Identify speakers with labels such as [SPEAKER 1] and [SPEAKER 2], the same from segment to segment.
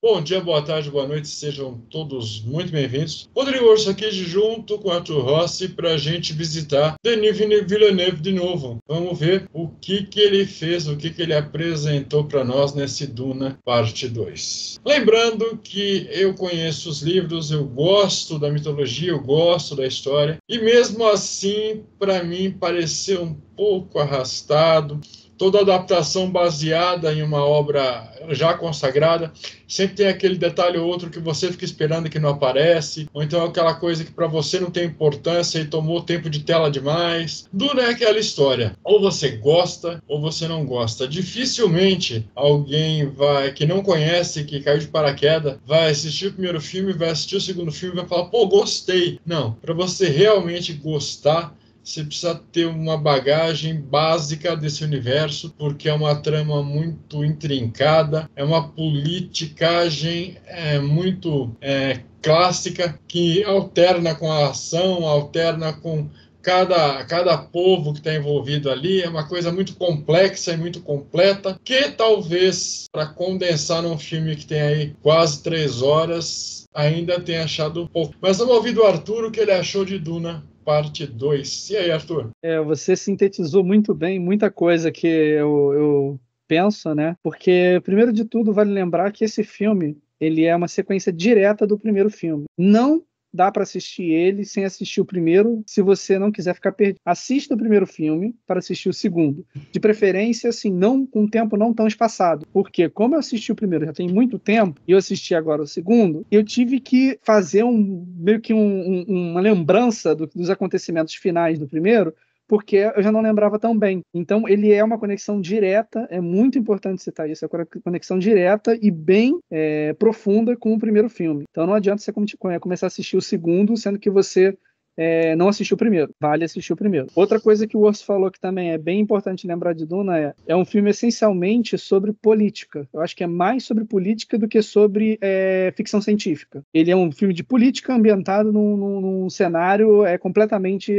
[SPEAKER 1] Bom dia, boa tarde, boa noite, sejam todos muito bem-vindos. Rodrigo Orso aqui junto com Arthur Rossi para a gente visitar Denis Villeneuve de novo. Vamos ver o que ele fez, o que ele apresentou para nós nesse Duna parte 2. Lembrando que eu conheço os livros, eu gosto da mitologia, eu gosto da história, e mesmo assim, para mim, pareceu um pouco arrastado. Toda adaptação baseada em uma obra já consagrada, sempre tem aquele detalhe ou outro que você fica esperando e que não aparece, ou então aquela coisa que para você não tem importância e tomou tempo de tela demais. Duna é aquela história, ou você gosta ou você não gosta. Dificilmente alguém que não conhece, que caiu de paraquedas, vai assistir o primeiro filme, vai assistir o segundo filme e vai falar, pô, gostei. Não, para você realmente gostar, você precisa ter uma bagagem básica desse universo, porque é uma trama muito intrincada, é uma politicagem muito clássica, que alterna com a ação, alterna com cada povo que está envolvido ali. É uma coisa muito complexa e muito completa, que talvez, para condensar num filme que tem aí quase 3 horas, ainda tenha achado um pouco. Mas vamos ouvir do Arthur o que ele achou de Duna parte 2. E aí, Arthur?
[SPEAKER 2] Você sintetizou muito bem muita coisa que eu penso, né? Porque, primeiro de tudo, vale lembrar que esse filme ele é uma sequência direta do primeiro filme. Não dá para assistir ele sem assistir o primeiro, se você não quiser ficar perdido. Assista o primeiro filme para assistir o segundo. De preferência, assim, não com um tempo não tão espaçado. Porque, como eu assisti o primeiro já tem muito tempo, e eu assisti agora o segundo, eu tive que fazer meio que uma lembrança dos acontecimentos finais do primeiro, porque eu já não lembrava tão bem. Então, ele é uma conexão direta, é muito importante citar isso, é uma conexão direta e bem profunda com o primeiro filme. Então, não adianta você começar a assistir o segundo, sendo que você não assistiu o primeiro. Vale assistir o primeiro. Outra coisa que o Orso falou que também é bem importante lembrar de Duna é um filme essencialmente sobre política. Eu acho que é mais sobre política do que sobre ficção científica. Ele é um filme de política ambientado num cenário completamente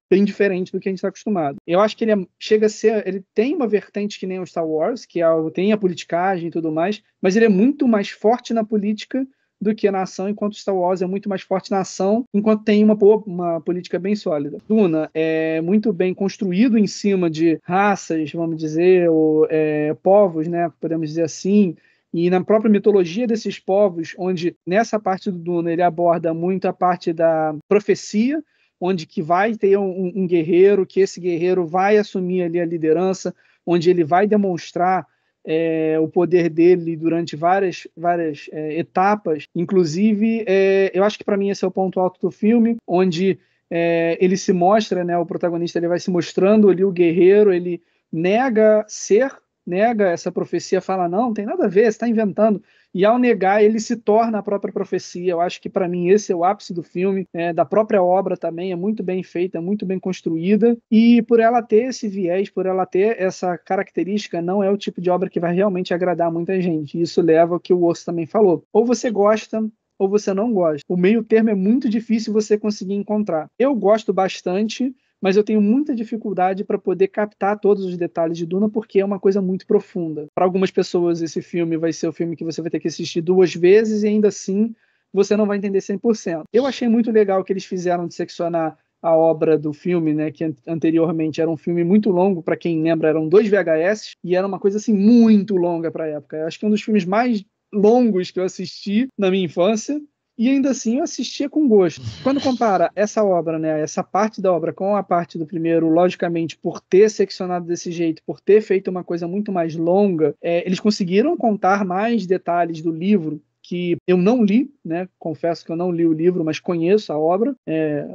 [SPEAKER 2] bem diferente do que a gente está acostumado. Eu acho que ele chega a ser... Ele tem uma vertente que nem o Star Wars, que tem a politicagem e tudo mais, mas ele é muito mais forte na política do que na ação, enquanto Star Wars é muito mais forte na ação, enquanto tem uma política bem sólida. Duna é muito bem construído em cima de raças, vamos dizer, ou povos, né, podemos dizer assim, e na própria mitologia desses povos, onde nessa parte do Duna ele aborda muito a parte da profecia, onde que vai ter um guerreiro, que esse guerreiro vai assumir ali a liderança, onde ele vai demonstrar o poder dele durante várias etapas. Inclusive, eu acho que para mim esse é o ponto alto do filme, onde ele se mostra, né, o protagonista ele vai se mostrando ali, o guerreiro, ele nega essa profecia, fala, não tem nada a ver, você está inventando. E ao negar, ele se torna a própria profecia. Eu acho que, para mim, esse é o ápice do filme, da própria obra também, é muito bem feita, é muito bem construída, e por ela ter esse viés, por ela ter essa característica, não é o tipo de obra que vai realmente agradar muita gente. E isso leva ao que o Osso também falou. Ou você gosta, ou você não gosta. O meio termo é muito difícil você conseguir encontrar. Eu gosto bastante, mas eu tenho muita dificuldade para poder captar todos os detalhes de Duna, porque é uma coisa muito profunda. Para algumas pessoas, esse filme vai ser o filme que você vai ter que assistir 2 vezes, e ainda assim você não vai entender 100%. Eu achei muito legal o que eles fizeram de seccionar a obra do filme, né, que anteriormente era um filme muito longo, para quem lembra, eram 2 VHS, e era uma coisa assim muito longa para a época. Eu acho que é um dos filmes mais longos que eu assisti na minha infância, e ainda assim eu assistia com gosto. Quando compara essa obra, né, essa parte da obra com a parte do primeiro, logicamente, por ter seccionado desse jeito, por ter feito uma coisa muito mais longa, eles conseguiram contar mais detalhes do livro, que eu não li, né? Confesso que eu não li o livro, mas conheço a obra,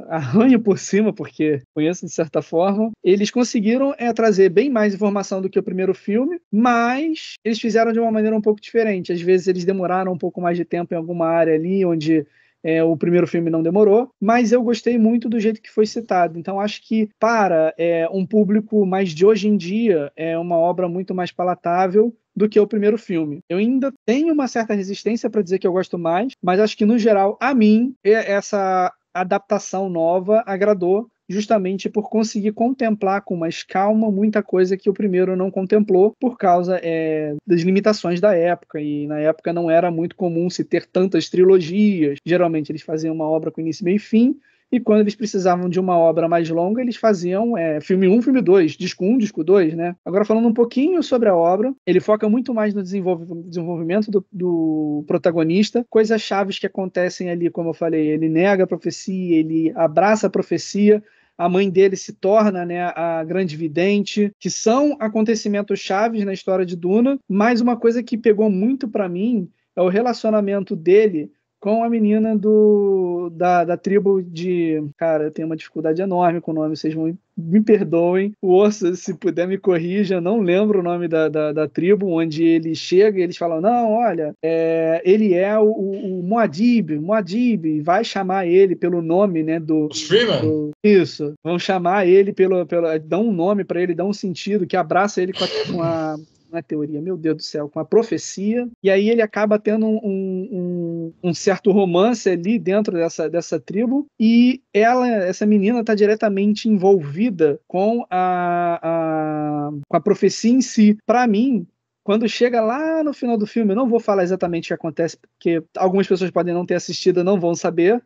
[SPEAKER 2] arranho por cima, porque conheço de certa forma. Eles conseguiram trazer bem mais informação do que o primeiro filme, mas eles fizeram de uma maneira um pouco diferente. Às vezes eles demoraram um pouco mais de tempo em alguma área ali, onde o primeiro filme não demorou, mas eu gostei muito do jeito que foi citado. Então acho que para um público mais de hoje em dia é uma obra muito mais palatável do que o primeiro filme. Eu ainda tenho uma certa resistência para dizer que eu gosto mais, mas acho que no geral, a mim, essa adaptação nova agradou justamente por conseguir contemplar com mais calma muita coisa que o primeiro não contemplou por causa das limitações da época, e na época não era muito comum se ter tantas trilogias, geralmente eles faziam uma obra com início, meio e fim, e quando eles precisavam de uma obra mais longa, eles faziam filme 1, filme 2, disco 1, disco 2, né? Agora, falando um pouquinho sobre a obra, ele foca muito mais no desenvolvimento do protagonista, coisas chaves que acontecem ali, como eu falei, ele nega a profecia, ele abraça a profecia, a mãe dele se torna, né, a grande vidente, que são acontecimentos chaves na história de Duna, mas uma coisa que pegou muito para mim é o relacionamento dele com a menina da tribo de... Cara, eu tenho uma dificuldade enorme com o nome, vocês vão me perdoem. O Orso, se puder, me corrija, não lembro o nome da tribo, onde ele chega e eles falam, não, olha, ele é o Muad'Dib, vai chamar ele pelo nome, né,
[SPEAKER 1] Os Freeman?
[SPEAKER 2] Isso, vão chamar ele dão um nome para ele, dão um sentido, que abraça ele com a não é teoria, meu Deus do céu, com a profecia, e aí ele acaba tendo um certo romance ali dentro dessa tribo, e essa menina está diretamente envolvida com a profecia em si. Para mim, quando chega lá no final do filme, eu não vou falar exatamente o que acontece, porque algumas pessoas podem não ter assistido, não vão saber,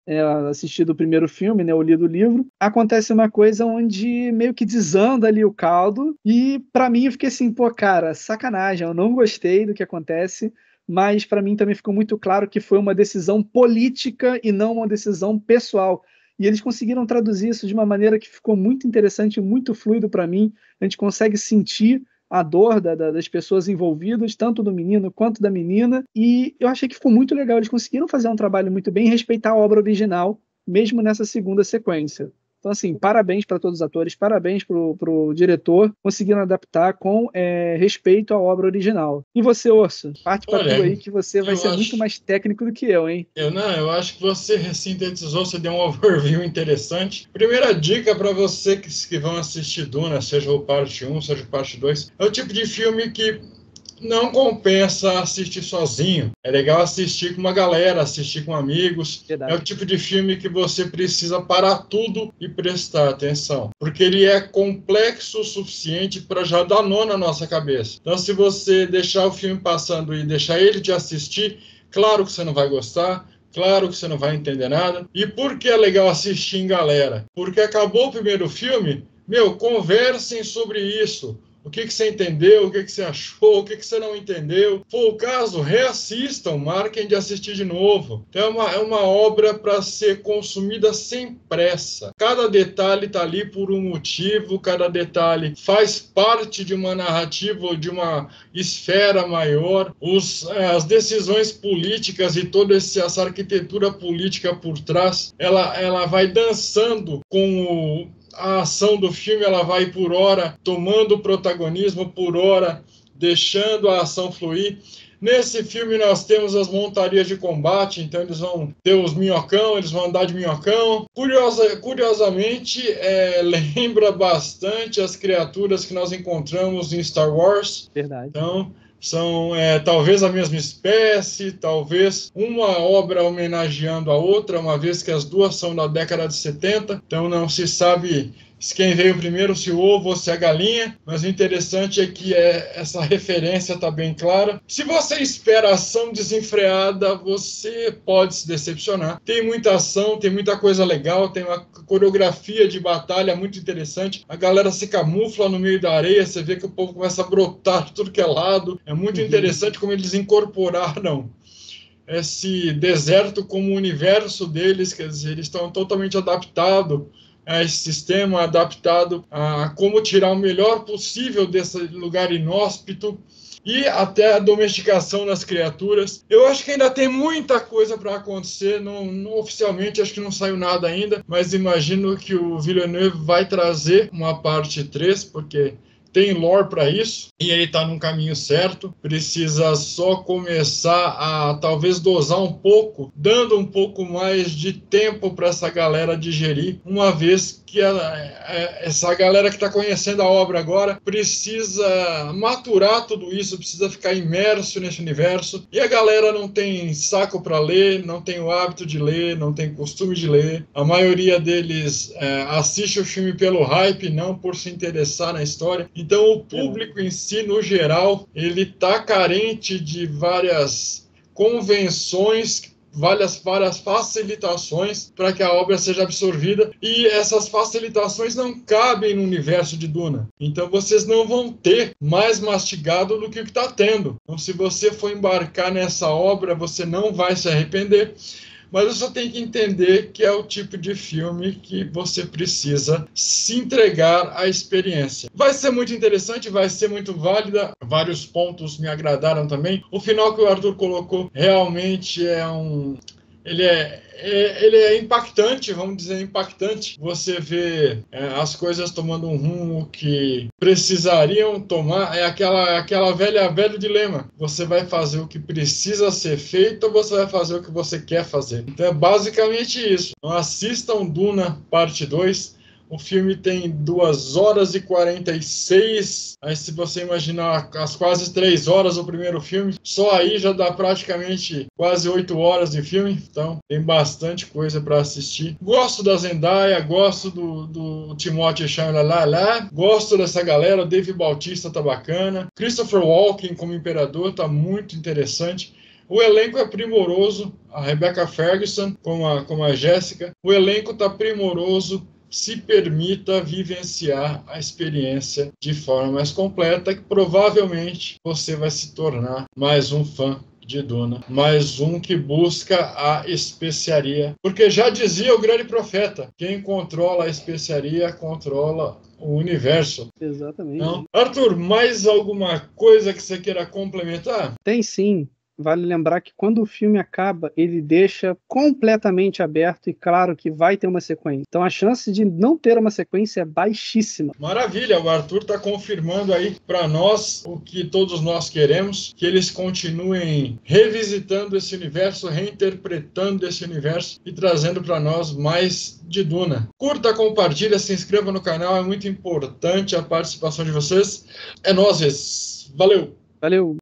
[SPEAKER 2] assistido o primeiro filme, né, ou lido o livro. Acontece uma coisa onde meio que desanda ali o caldo, e pra mim eu fiquei assim, pô, cara, sacanagem, eu não gostei do que acontece, mas pra mim também ficou muito claro que foi uma decisão política e não uma decisão pessoal. E eles conseguiram traduzir isso de uma maneira que ficou muito interessante, muito fluido pra mim. A gente consegue sentir a dor das pessoas envolvidas, tanto do menino quanto da menina, e eu achei que ficou muito legal. Eles conseguiram fazer um trabalho muito bem e respeitar a obra original, mesmo nessa segunda sequência. Então, assim, parabéns para todos os atores, parabéns pro diretor, conseguiram adaptar com respeito à obra original. E você, Orso, parte para tu aí, que você vai ser muito mais técnico do que eu, hein?
[SPEAKER 1] Eu acho que você sintetizou, você deu um overview interessante. Primeira dica para você que vão assistir Duna, seja o parte 1, seja o parte 2, é o tipo de filme que não compensa assistir sozinho. É legal assistir com uma galera, assistir com amigos.
[SPEAKER 2] Verdade.
[SPEAKER 1] É o tipo de filme que você precisa parar tudo e prestar atenção. Porque ele é complexo o suficiente para já dar nó na nossa cabeça. Então, se você deixar o filme passando e deixar ele te assistir, claro que você não vai gostar. Claro que você não vai entender nada. E por que é legal assistir em galera? Porque acabou o primeiro filme, conversem sobre isso. O que você entendeu, o que você achou, o que você não entendeu. For o caso, reassistam, marquem de assistir de novo. Então é uma obra para ser consumida sem pressa. Cada detalhe está ali por um motivo, cada detalhe faz parte de uma narrativa ou de uma esfera maior. As decisões políticas e toda essa arquitetura política por trás, ela vai dançando com a ação do filme, ela vai por hora tomando protagonismo, por hora deixando a ação fluir. Nesse filme nós temos as montarias de combate, então eles vão ter os minhocão, eles vão andar de minhocão. Curiosamente, lembra bastante as criaturas que nós encontramos em Star Wars.
[SPEAKER 2] Verdade.
[SPEAKER 1] Então, são talvez a mesma espécie, talvez uma obra homenageando a outra, uma vez que as duas são da década de 70, então não se sabe se quem veio primeiro, se o ovo ou se a galinha, mas o interessante é que essa referência está bem clara. Se você espera ação desenfreada, você pode se decepcionar. Tem muita ação, tem muita coisa legal, tem uma coreografia de batalha muito interessante. A galera se camufla no meio da areia, você vê que o povo começa a brotar de tudo que é lado. É muito interessante como eles incorporaram esse deserto como o universo deles, quer dizer, eles estão totalmente adaptados a esse sistema, adaptado a como tirar o melhor possível desse lugar inóspito e até a domesticação das criaturas. Eu acho que ainda tem muita coisa para acontecer, não oficialmente acho que não saiu nada ainda, mas imagino que o Villeneuve vai trazer uma parte 3, porque tem lore para isso e ele está num caminho certo. Precisa só começar a talvez dosar um pouco, dando um pouco mais de tempo para essa galera digerir, uma vez que essa galera que está conhecendo a obra agora precisa maturar tudo isso, precisa ficar imerso nesse universo, e a galera não tem saco para ler, não tem o hábito de ler, não tem costume de ler. A maioria deles assiste o filme pelo hype, não por se interessar na história. Então o público em si, no geral, ele está carente de várias convenções, várias facilitações para que a obra seja absorvida, e essas facilitações não cabem no universo de Duna. Então vocês não vão ter mais mastigado do que o que está tendo. Então, se você for embarcar nessa obra, você não vai se arrepender. Mas você só tem que entender que é o tipo de filme que você precisa se entregar à experiência. Vai ser muito interessante, vai ser muito válida. Vários pontos me agradaram também. O final que o Arthur colocou realmente ele é impactante, vamos dizer, impactante. Você vê as coisas tomando um rumo que precisariam tomar. É aquela velho dilema. Você vai fazer o que precisa ser feito ou você vai fazer o que você quer fazer? Então é basicamente isso. Então, assistam Duna Parte 2. O filme tem 2 horas e 46. Aí, se você imaginar as quase 3 horas do primeiro filme, só aí já dá praticamente quase 8 horas de filme. Então, tem bastante coisa para assistir. Gosto da Zendaya, gosto do Timothée Chalamet, gosto dessa galera. O Dave Bautista tá bacana. Christopher Walken como Imperador tá muito interessante. O elenco é primoroso. A Rebecca Ferguson como a Jéssica. O elenco tá primoroso. Se permita vivenciar a experiência de forma mais completa, que provavelmente você vai se tornar mais um fã de Duna, mais um que busca a especiaria. Porque já dizia o grande profeta, quem controla a especiaria controla o universo.
[SPEAKER 2] Exatamente.
[SPEAKER 1] Então, Arthur, mais alguma coisa que você queira complementar?
[SPEAKER 2] Tem sim. Vale lembrar que quando o filme acaba, ele deixa completamente aberto e claro que vai ter uma sequência. Então a chance de não ter uma sequência é baixíssima.
[SPEAKER 1] Maravilha, o Arthur está confirmando aí para nós o que todos nós queremos, que eles continuem revisitando esse universo, reinterpretando esse universo e trazendo para nós mais de Duna. Curta, compartilha, se inscreva no canal, é muito importante a participação de vocês. É nóis, valeu!
[SPEAKER 2] Valeu!